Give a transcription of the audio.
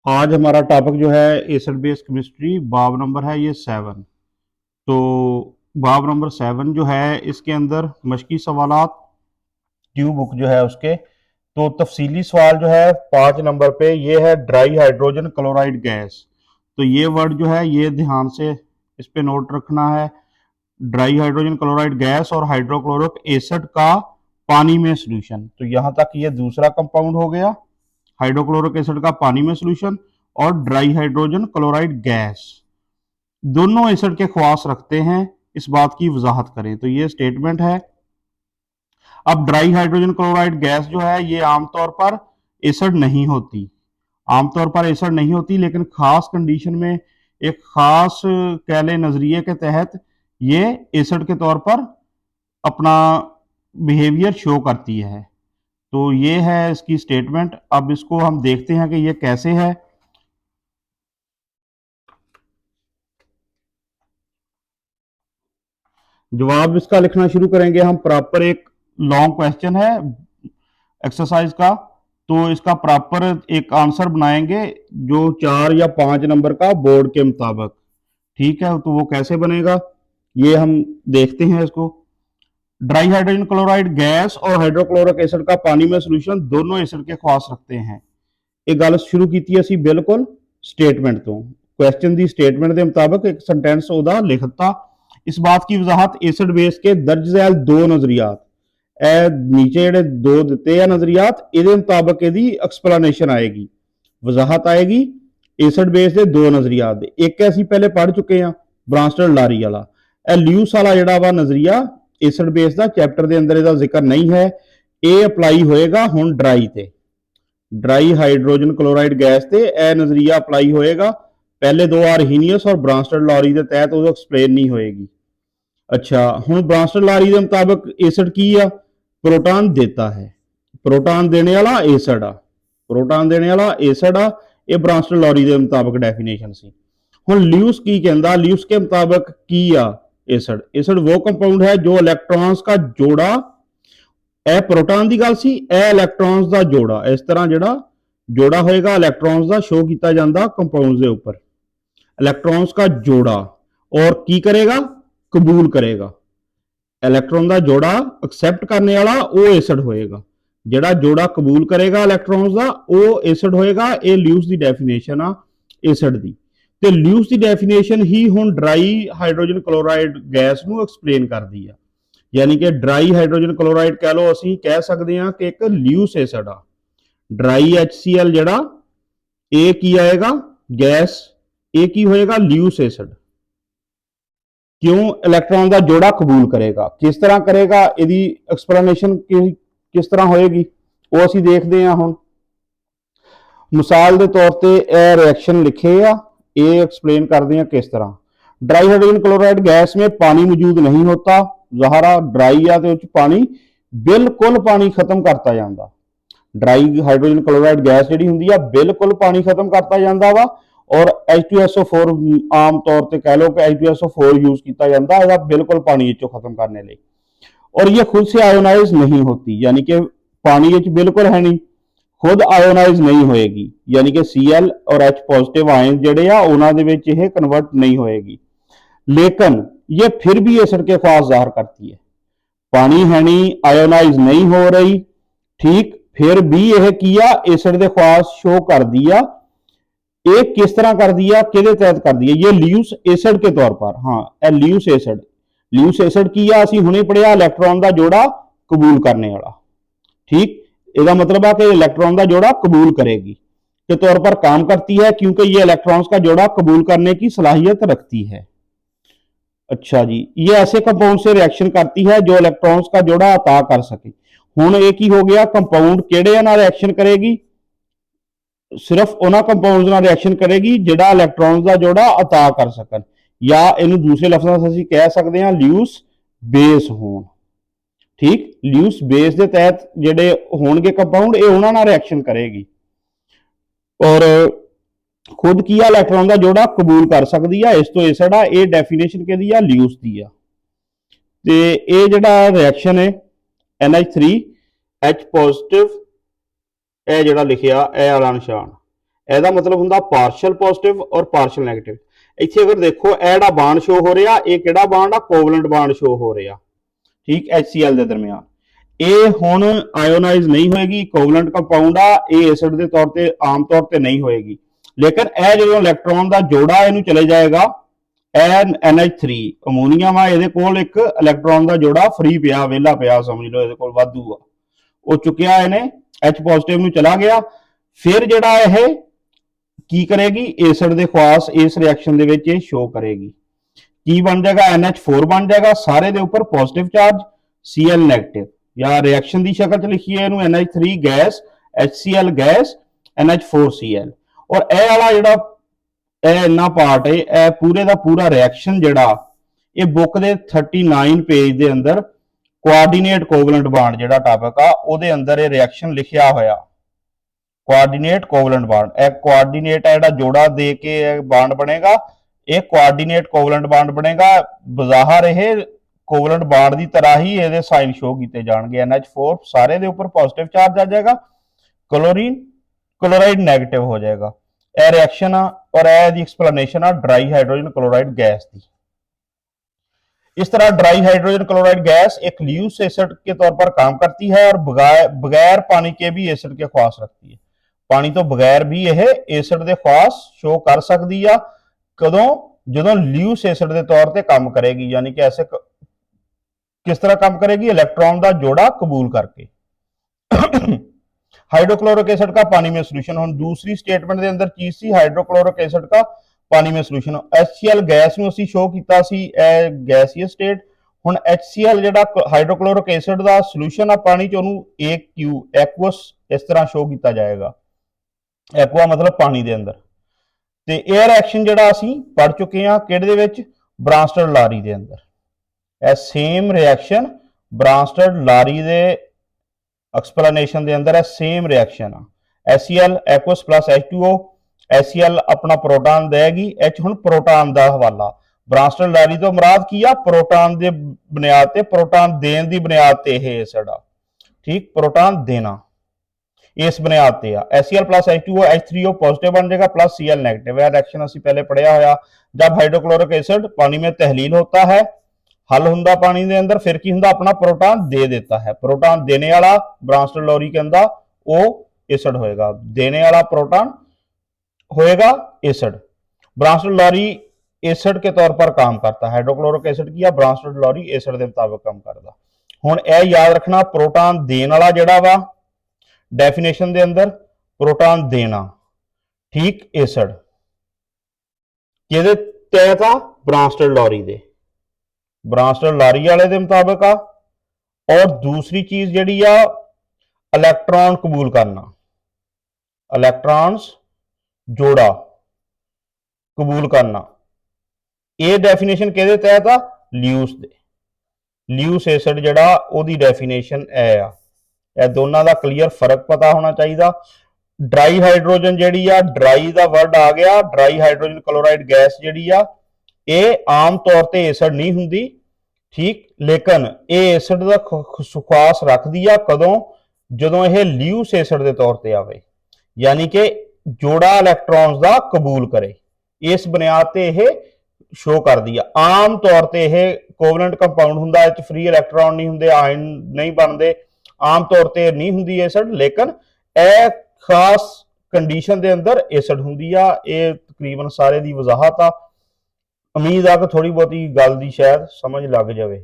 आज हमारा टॉपिक जो है एसिड बेस केमिस्ट्री बाब नंबर है ये 7। तो बाब नंबर 7 जो है इसके अंदर मशकी सवालात ट्यूब बुक जो है उसके तो तफसीली सवाल जो है 5 नंबर पे ये है ड्राई हाइड्रोजन क्लोराइड गैस। तो ये वर्ड जो है ये ध्यान से इस पे नोट रखना है। ड्राई हाइड्रोजन क्लोराइड गैस और हाइड्रोक्लोरिक एसिड का पानी में सोल्यूशन। तो यहाँ तक ये दूसरा कंपाउंड हो गया, हाइड्रोक्लोरिक एसिड का पानी में सोल्यूशन और ड्राई हाइड्रोजन क्लोराइड गैस। दोनों एसिड के ख्वास रखते हैं, इस बात की वजाहत करें। तो ये स्टेटमेंट है। अब ड्राई हाइड्रोजन क्लोराइड गैस जो है ये आमतौर पर एसिड नहीं होती, आमतौर पर एसिड नहीं होती, लेकिन खास कंडीशन में एक खास कह लें नजरिए के तहत ये एसिड के तौर पर अपना बिहेवियर शो करती है। तो ये है इसकी स्टेटमेंट। अब इसको हम देखते हैं कि ये कैसे है। जवाब इसका लिखना शुरू करेंगे हम। प्रॉपर एक लॉन्ग क्वेश्चन है एक्सरसाइज का, तो इसका प्रॉपर एक आंसर बनाएंगे जो 4 या 5 नंबर का बोर्ड के मुताबिक। ठीक है, तो वो कैसे बनेगा ये हम देखते हैं इसको। ड्राई हाइड्रोजन क्लोराइड गैस और हाइड्रोक्लोरिक एसिड का पानी में सोल्यूशन दोनों एसिड के खास रखते हैं। ਇਹ ਗੱਲ ਸ਼ੁਰੂ ਕੀਤੀ ਅਸੀਂ ਬਿਲਕੁਲ स्टेटमेंट तो क्वेश्चन दी स्टेटमेंट के मुताबिक एक सेंटेंस ਉਹਦਾ लिखता। इस बात की वजाहत एसिड बेस के दर्ज झैल दो नजरियात, नीचे ਜਿਹੜੇ दो ਦਿੱਤੇ ਆ नजरियात, ਇਹਦੇ ਮੁਤਾਬਕ ਇਹਦੀ एक्सप्लेनेशन आएगी, वजाहत आएगी एसिड बेस ਦੇ दो नजरियात। एक ਅਸੀਂ ਪਹਿਲੇ पढ़ चुके हैं ब्रांस्टर लारी वाला, ਇਹ ਲਿਊਸ वाला ਜਿਹੜਾ ਵਾ नजरिया एसिड बेस ਦਾ चैप्टर ਦੇ ਅੰਦਰ ਇਹਦਾ ਜ਼ਿਕਰ नहीं है। ਇਹ ਅਪਲਾਈ ਹੋਏਗਾ ਹੁਣ ਡਰਾਈ ਤੇ, ड्राई हाइड्रोजन क्लोराइड गैस से यह नजरिया अप्लाई होएगा। पहले दो आर्हीनियस और ब्रांस्टर लॉरी के तहत वो एक्सप्लेन नहीं होएगी। अच्छा, हुण ब्रांस्टर लॉरी के मुताबिक एसिड की आ प्रोटॉन देता है, प्रोटॉन देने वाला एसिड आ, प्रोटॉन देने वाला एसिड आ। ये ब्रांस्टर लॉरी के मुताबिक डेफिनेशन सी। हुण ल्यूस की कहता, ल्यूस के मुताबिक की आ एसिड, एसिड वो कंपाउंड है जो इलेक्ट्रॉन्स का जोड़ा, ਇਹ ਪ੍ਰੋਟੋਨ ਦੀ ਗੱਲ ਸੀ, ਇਹ ਇਲੈਕਟ੍ਰॉन्स ਦਾ ਜੋੜਾ, ਇਸ ਤਰ੍ਹਾਂ ਜਿਹੜਾ ਜੋੜਾ ਹੋਏਗਾ ਇਲੈਕਟ੍ਰॉन्स ਦਾ ਸ਼ੋ ਕੀਤਾ ਜਾਂਦਾ ਕੰਪਾਊਂਡਸ ਦੇ ਉੱਪਰ, इलेक्ट्रॉन्स का जोड़ा। और की करेगा, कबूल करेगा। इलेक्ट्रॉन का जोड़ा एक्सेप्ट करने वाला वो एसिड होएगा, ਜਿਹੜਾ जोड़ा कबूल करेगा इलेक्ट्रॉन्स का वो एसिड होएगा। ये ल्यूस की डेफिनेशन आ एसिड की। ਤੇ ल्यूस की डेफिनेशन ही ਹੁਣ ड्राई हाइड्रोजन क्लोराइड गैस ਨੂੰ एक्सप्लेन करती है। यानी कि ड्राई हाइड्रोजन क्लोराइड कह लो, असी कह सकते हैं कि एक ल्यूस एसिड आ। ड्राई HCl जड़ा ये की आएगा गैस, ये की होएगा ल्यूस एसिड। क्यों, इलेक्ट्रॉन का जोड़ा कबूल करेगा। किस तरह करेगा, यदि एक्सप्लेनेशन किस तरह होएगी वो असी देखते हैं। हुण मिसाल के तौर पर यह रिएक्शन लिखे आ, ये एक्सप्लेन करते हैं किस तरह। ड्राई हाइड्रोजन क्लोराइड गैस में पानी मौजूद नहीं होता, ज़हरा ड्राई आ तो पानी बिल्कुल पानी खत्म करता जाता। ड्राई हाइड्रोजन क्लोराइड गैस जी होंगी बिल्कुल पानी खत्म करता जाता वा। और H2SO4 आम तौर पर कह लो कि H2SO4 यूज किया जाता है बिल्कुल पानी खत्म करने लिए। और ये खुद से आयोनाइज नहीं होती, यानी कि पानी बिल्कुल है नहीं, खुद आयोनाइज नहीं होएगी। यानी कि Cl और H पॉजिटिव आयन जड़े आ उन्होंने कन्वर्ट नहीं होएगी। लेकिन ये फिर भी एसिड के ख्वास जाहिर करती है। पानी है नहीं, आयोनाइज नहीं हो रही, ठीक, फिर भी यह किया एसिड के ख्वास शो कर दिया। एक किस तरह कर दिया, किहदे तहत कर दिया, ये ल्यूस एसिड के तौर पर। हाँ, यह ल्यूस एसिड, ल्यूस एसिड किया असी हुणे पढ़िया इलेक्ट्रॉन का जोड़ा कबूल करने वाला। ठीक, इसका मतलब है कि इलेक्ट्रॉन का जोड़ा कबूल करेगी के तौर पर काम करती है, क्योंकि ये इलेक्ट्रॉन्स का जोड़ा कबूल करने की सलाहियत रखती है। अच्छा जी, ये ऐसे कंपाउंड से रिएक्शन करती है जो इलेक्ट्रॉन्स का जोड़ा अता कर सके। हुण एक ही हो गया, कंपाउंड किहड़े नाल रिएक्शन करेगी, सिर्फ उन्हां कंपाउंड्स नाल रिएक्शन करेगी जिहड़ा इलेक्ट्रॉन्स का जोड़ा अता कर सकन, या इनू दूसरे लफ्ज़ां विच असीं कह सकते हैं ल्यूस बेस होण। ठीक, ल्यूस बेस के तहत जिहड़े होणगे कंपाउंड ये उन्हां नाल रिएक्शन करेगी और खुद की इलेक्ट्रॉन का जोड़ा कबूल कर सकती है। इस तो एसिड आ, ये डेफिनेशन कहती है ल्यूस की आ। ते ये जिहड़ा रिएक्शन है NH3 H पॉजिटिव, यह जिहड़ा लिखिया यह वाला निशान, ਇਹਦਾ ਮਤਲਬ ਹੁੰਦਾ ਪਾਰਸ਼ਲ ਪੋਜ਼ਿਟਿਵ ਔਰ ਪਾਰਸ਼ਲ ਨੈਗੇਟਿਵ। ਇੱਥੇ ਅਗਰ ਦੇਖੋ ਇਹ ਜਿਹੜਾ ਬਾਂਡ ਸ਼ੋ ਹੋ ਰਿਹਾ, ਇਹ ਕਿਹੜਾ ਬਾਂਡ ਆ? ਕੋਵਲੈਂਟ ਬਾਂਡ ਸ਼ੋ ਹੋ ਰਿਹਾ, ਠੀਕ, HCl ਦੇ ਦਰਮਿਆਨ। ਇਹ ਹੁਣ ਆਇਓਨਾਈਜ਼ ਨਹੀਂ ਹੋਏਗੀ, ਕੋਵਲੈਂਟ ਕੰਪਾਊਂਡ ਆ, ਇਹ ਐਸਿਡ ਦੇ ਤੌਰ ਤੇ ਆਮ ਤੌਰ ਤੇ ਨਹੀਂ ਹੋਏਗੀ। ਲੇਕਿਨ ਇਹ ਜਦੋਂ ਇਲੈਕਟ੍ਰੋਨ ਦਾ ਜੋੜਾ ਇਹਨੂੰ ਚਲੇ ਜਾਏਗਾ, NH3 ਅਮੋਨੀਅਮ ਆ, ਇਹਦੇ ਕੋਲ ਇੱਕ ਇਲੈਕਟ੍ਰੋਨ ਦਾ ਜੋੜਾ ਫ੍ਰੀ ਪਿਆ, ਵਿਹਲਾ ਪਿਆ, ਸਮਝ ਲਓ ਇਹਦੇ ਕੋਲ ਵਾਧੂ ਆ, ਉਹ ਚੁੱਕਿਆ, ਇਹਨੇ H ਪੋਜ਼ਿਟਿਵ ਨੂੰ ਚਲਾ ਗਿਆ। ਫਿਰ ਜਿਹੜਾ ਇਹ ਕੀ ਕਰੇਗੀ? ਐਸਿਡ ਦੇ ਖਾਸ ਇਸ ਰਿਐਕਸ਼ਨ ਦੇ ਵਿੱਚ ਇਹ ਸ਼ੋ ਕਰੇਗੀ। ਕੀ ਬਣ ਜਾਏਗਾ? NH4 ਬਣ ਜਾਏਗਾ, ਸਾਰੇ ਦੇ ਉੱਪਰ ਪੋਜ਼ਿਟਿਵ ਚਾਰਜ, Cl ਨੈਗੇਟਿਵ, ਜਾਂ ਰਿਐਕਸ਼ਨ ਦੀ ਸ਼ਕਲ ਚ ਲਿਖੀਏ ਇਹਨੂੰ NH3 gas, HCl gas, NH4Cl। ਔਰ ਇਹ ਵਾਲਾ ਜਿਹੜਾ ਇਹ ਇੰਨਾ ਪਾਰਟ ਹੈ, ਇਹ ਪੂਰੇ ਦਾ ਪੂਰਾ ਰਿਐਕਸ਼ਨ ਜਿਹੜਾ ਇਹ ਬੁੱਕ ਦੇ 39 ਪੇਜ ਦੇ ਅੰਦਰ ਕੋਆਰਡੀਨੇਟ ਕੋਵਲੈਂਟ ਬਾਂਡ ਜਿਹੜਾ ਟਾਪਿਕ ਆ ਉਹਦੇ ਅੰਦਰ ਇਹ ਰਿਐਕਸ਼ਨ ਲਿਖਿਆ ਹੋਇਆ, ਕੋਆਰਡੀਨੇਟ ਕੋਵਲੈਂਟ ਬਾਂਡ। ਇਹ ਕੋਆਰਡੀਨੇਟ ਹੈ ਜਿਹੜਾ ਜੋੜਾ ਦੇ ਕੇ ਬਾਂਡ ਬਣੇਗਾ, ਇਹ ਕੋਆਰਡੀਨੇਟ ਕੋਵਲੈਂਟ ਬਾਂਡ ਬਣੇਗਾ। ਬਜ਼ਾਹਰ ਇਹ ਕੋਵਲੈਂਟ ਬਾਂਡ ਦੀ ਤਰ੍ਹਾਂ ਹੀ ਇਹਦੇ ਸਾਈਨ ਸ਼ੋ ਕੀਤੇ ਜਾਣਗੇ। NH4 ਸਾਰੇ ਦੇ ਉੱਪਰ ਪੋਜ਼ਿਟਿਵ ਚਾਰਜ ਆ ਜਾਏਗਾ, ਕਲੋਰਾਈਡ ਨੈਗੇਟਿਵ ਹੋ ਜਾਏਗਾ। ਇਹ ਰਿएक्शन आ और ਇਹਦੀ एक्सप्लेनेशन आ ड्राई हाइड्रोजन क्लोराइड गैस दी। इस तरह ड्राई हाइड्रोजन क्लोराइड गैस एक ल्यूस एसिड के तौर पर काम करती है और बगैर पानी के भी एसिड के ख्वास रखती है। पानी तो बगैर भी यह एसिड के ख्वास शो कर सकती है कदों? ਜਦੋਂ ल्यूस एसिड के तौर पर काम करेगी, यानी कि ऐसे किस तरह काम करेगी? इलेक्ट्रॉन का जोड़ा कबूल करके। हाइड्रोक्लोरिक एसिड का पानी में सोल्यूशन। हम दूसरी स्टेटमेंट के अंदर चीज सी हाइड्रोक्लोरिक एसिड का पानी में सोल्यूशन। HCl गैस ਨੂੰ ਅਸੀਂ ਸ਼ੋ ਕੀਤਾ ਸੀ, ਇਹ ਗੈਸੀਅਸ ਸਟੇਟ। ਹੁਣ HCl ਜਿਹੜਾ ਹਾਈਡਰੋਕਲੋਰਿਕ ਐਸਿਡ ਦਾ ਸੋਲੂਸ਼ਨ ਆ ਪਾਣੀ ਚ, ਉਹਨੂੰ AQ ਐਕੁਅਸ ਇਸ ਤਰ੍ਹਾਂ ਸ਼ੋ ਕੀਤਾ ਜਾਏਗਾ। ਐਕੁਆ ਮਤਲਬ ਪਾਣੀ ਦੇ ਅੰਦਰ। ਤੇ ਇਹ ਰਿਐਕਸ਼ਨ ਜਿਹੜਾ ਅਸੀਂ ਪੜ ਚੁੱਕੇ ਹਾਂ ਕਿਹੜੇ ਦੇ ਵਿੱਚ? ਬ੍ਰਾਂਸਟਡ ਲਾਰੀ ਦੇ ਅੰਦਰ। ਇਹ ਸੇਮ ਰਿਐਕਸ਼ਨ ਬ੍ਰਾਂਸਟਡ ਲਾਰੀ ਦੇ एक्सप्लेनेशन के अंदर है, सेम रिएक्शन आ। HCl aqueous plus H2O, HCl अपना प्रोटॉन देगी, H हुण प्रोटॉन का हवाला। ब्रांस्टड लारी तो मुराद की आ? प्रोटॉन के बुनियाद ते, प्रोटॉन देने की बुनियाद ते यह एसिड आ, ठीक, प्रोटॉन देना इस बुनियाद ते आ। HCl plus H2O H3O positive बन जाएगा, प्लस Cl नेगेटिव। यह रिएक्शन असीं पहले पढ़िया होया। जब हाइड्रोक्लोरिक एसिड पानी में तहलील होता है, हल हुंदा पानी के अंदर, फिर की हुंदा? अपना प्रोटॉन दे देता है। प्रोटॉन देने वाला ब्रांस्टड लारी के अंदर वो एसिड होएगा, देने वाला प्रोटॉन होएगा एसिड। ब्रांस्टड लारी एसिड के तौर पर काम करता है। हाइड्रोक्लोरिक एसिड की ब्रांस्टड लारी एसिड के मुताबिक काम करता। हुण यह याद रखना, प्रोटॉन देने वाला जिहड़ा वा डेफिनेशन के अंदर प्रोटॉन देना, ठीक, एसिड किहदे तहत आ? ब्रांस्टड लारी दे, ब्रांस्टड लारी वाले के मुताबिक आ। और दूसरी चीज जिहड़ी आ इलैक्ट्रॉन कबूल करना, इलैक्ट्रॉन्स जोड़ा कबूल करना, ये डेफिनेशन किहदे तहत आ? ल्यूस दे। ल्यूस एसिड जिहड़ा ओहदी डेफिनेशन आ। यह दोनों का क्लीयर फर्क पता होना चाहिए। ड्राई हाइड्रोजन जिहड़ी आ, ड्राई का वर्ड आ गया, ड्राई हाइड्रोजन क्लोराइड गैस जिहड़ी आ ਇਹ आम तौर पर एसिड नहीं होंगी, ठीक, लेकिन ये एसिड का सुखास रखती है कदों? जदों यह ल्यूस एसिड के तौर पर आवे, यानी कि जोड़ा इलैक्ट्रॉन्स का कबूल करे। इस बुनियाद पर यह शो करती है। आम तौर पर यह कोवलेंट कंपाउंड होंदा, इस फ्री इलैक्ट्रॉन नहीं होंगे, आयन नहीं बनते, आम तौर पर नहीं होंगी एसिड, लेकिन यह खास कंडीशन के अंदर एसिड होंगी आ। ये तकरीबन सारे की वजाहत आ। उम्मीद आ कि थोड़ी बहुती गल दी शायद समझ लग जाए।